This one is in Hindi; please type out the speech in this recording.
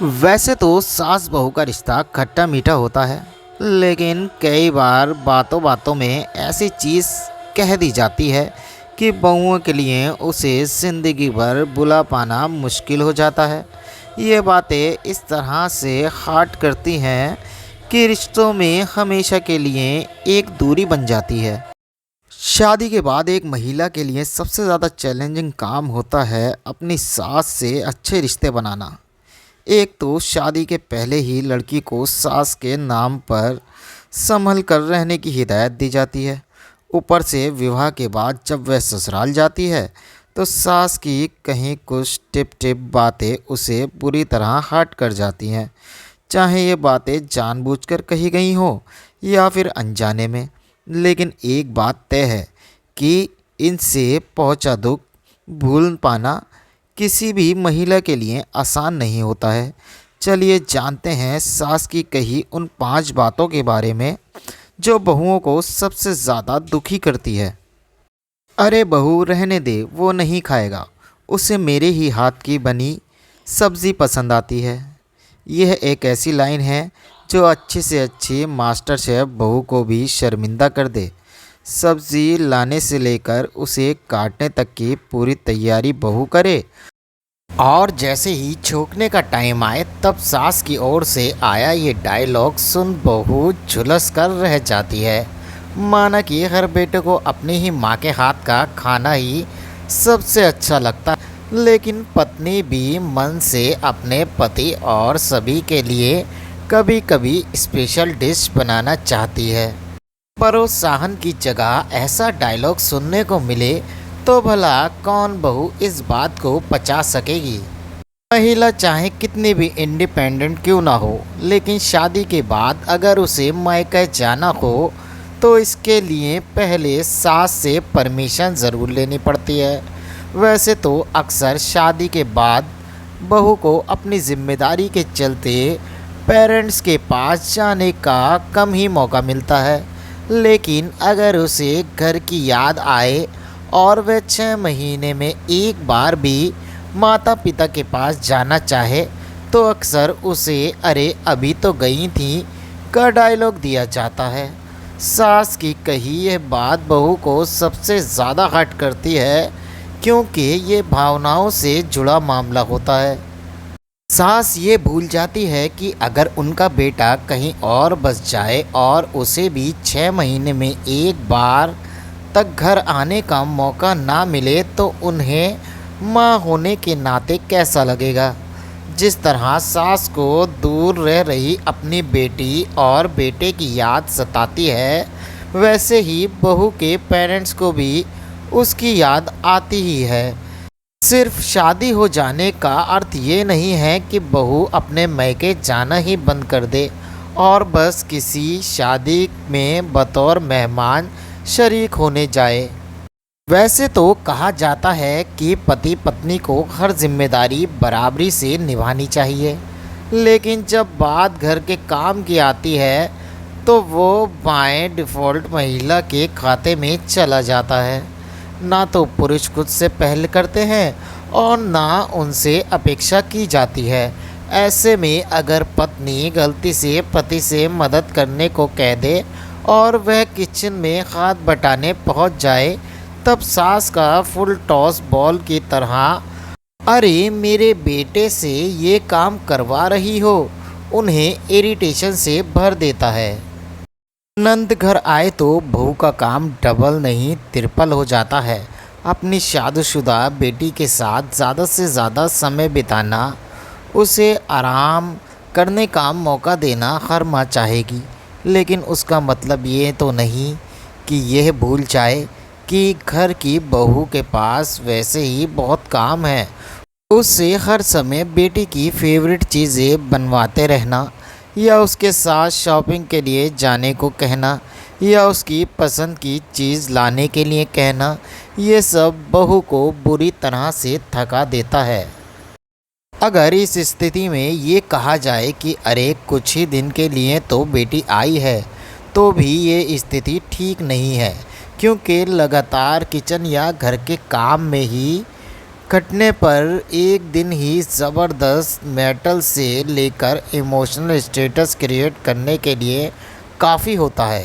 वैसे तो सास बहू का रिश्ता खट्टा मीठा होता है, लेकिन कई बार बातों बातों में ऐसी चीज़ कह दी जाती है कि बहुओं के लिए उसे ज़िंदगी भर बुला पाना मुश्किल हो जाता है। ये बातें इस तरह से हार्ट करती हैं कि रिश्तों में हमेशा के लिए एक दूरी बन जाती है। शादी के बाद एक महिला के लिए सबसे ज़्यादा चैलेंजिंग काम होता है अपनी सास से अच्छे रिश्ते बनाना। एक तो शादी के पहले ही लड़की को सास के नाम पर संभल कर रहने की हिदायत दी जाती है। ऊपर से विवाह के बाद जब वह ससुराल जाती है तो सास की कहीं कुछ टिप टिप बातें उसे बुरी तरह हर्ट कर जाती हैं, चाहे ये बातें जानबूझकर कही गई हो या फिर अनजाने में। लेकिन एक बात तय है कि इनसे पहुंचा दुख भूल पाना किसी भी महिला के लिए आसान नहीं होता है। चलिए जानते हैं सास की कही उन 5 बातों के बारे में जो बहुओं को सबसे ज़्यादा दुखी करती है। अरे बहू रहने दे, वो नहीं खाएगा, उसे मेरे ही हाथ की बनी सब्ज़ी पसंद आती है। यह एक ऐसी लाइन है जो अच्छी से अच्छी मास्टर शेफ़ बहू को भी शर्मिंदा कर दे। सब्ज़ी लाने से लेकर उसे काटने तक की पूरी तैयारी बहू करे, और जैसे ही छूकने का टाइम आए तब सास की ओर से आया ये डायलॉग सुन बहू झुलस कर रह जाती है। माना कि हर बेटे को अपनी ही माँ के हाथ का खाना ही सबसे अच्छा लगता है, लेकिन पत्नी भी मन से अपने पति और सभी के लिए कभी कभी स्पेशल डिश बनाना चाहती है। प्रोत्साहन की जगह ऐसा डायलॉग सुनने को मिले तो भला कौन बहू इस बात को पचा सकेगी। महिला चाहे कितनी भी इंडिपेंडेंट क्यों ना हो, लेकिन शादी के बाद अगर उसे मायके जाना हो तो इसके लिए पहले सास से परमिशन ज़रूर लेनी पड़ती है। वैसे तो अक्सर शादी के बाद बहू को अपनी जिम्मेदारी के चलते पेरेंट्स के पास जाने का कम ही मौका मिलता है, लेकिन अगर उसे घर की याद आए और वह 6 महीने में एक बार भी माता पिता के पास जाना चाहे तो अक्सर उसे अरे अभी तो गई थी का डायलॉग दिया जाता है। सास की कही यह बात बहू को सबसे ज़्यादा हर्ट करती है, क्योंकि ये भावनाओं से जुड़ा मामला होता है। सास ये भूल जाती है कि अगर उनका बेटा कहीं और बस जाए और उसे भी 6 महीने में एक बार तक घर आने का मौका ना मिले तो उन्हें माँ होने के नाते कैसा लगेगा। जिस तरह सास को दूर रह रही अपनी बेटी और बेटे की याद सताती है, वैसे ही बहू के पेरेंट्स को भी उसकी याद आती ही है। सिर्फ शादी हो जाने का अर्थ ये नहीं है कि बहू अपने मैके जाना ही बंद कर दे और बस किसी शादी में बतौर मेहमान शरीक होने जाए। वैसे तो कहा जाता है कि पति पत्नी को हर जिम्मेदारी बराबरी से निभानी चाहिए, लेकिन जब बात घर के काम की आती है तो वो बाय डिफ़ॉल्ट महिला के खाते में चला जाता है। ना तो पुरुष खुद से पहल करते हैं और ना उनसे अपेक्षा की जाती है। ऐसे में अगर पत्नी गलती से पति से मदद करने को कह दे और वह किचन में हाथ बटाने पहुंच जाए तब सास का फुल टॉस बॉल की तरह अरे मेरे बेटे से ये काम करवा रही हो उन्हें इरिटेशन से भर देता है। नंद घर आए तो बहू का काम डबल नहीं ट्रिपल हो जाता है। अपनी शादीशुदा बेटी के साथ ज़्यादा से ज़्यादा समय बिताना, उसे आराम करने का मौका देना हर माँ चाहेगी, लेकिन उसका मतलब ये तो नहीं कि यह भूल जाए कि घर की बहू के पास वैसे ही बहुत काम है। उससे हर समय बेटी की फेवरेट चीज़ें बनवाते रहना या उसके साथ शॉपिंग के लिए जाने को कहना या उसकी पसंद की चीज़ लाने के लिए कहना, ये सब बहू को बुरी तरह से थका देता है। अगर इस स्थिति में ये कहा जाए कि अरे कुछ ही दिन के लिए तो बेटी आई है, तो भी ये स्थिति ठीक नहीं है, क्योंकि लगातार किचन या घर के काम में ही कटने पर एक दिन ही ज़बरदस्त मेटल से लेकर इमोशनल स्टेटस क्रिएट करने के लिए काफ़ी होता है।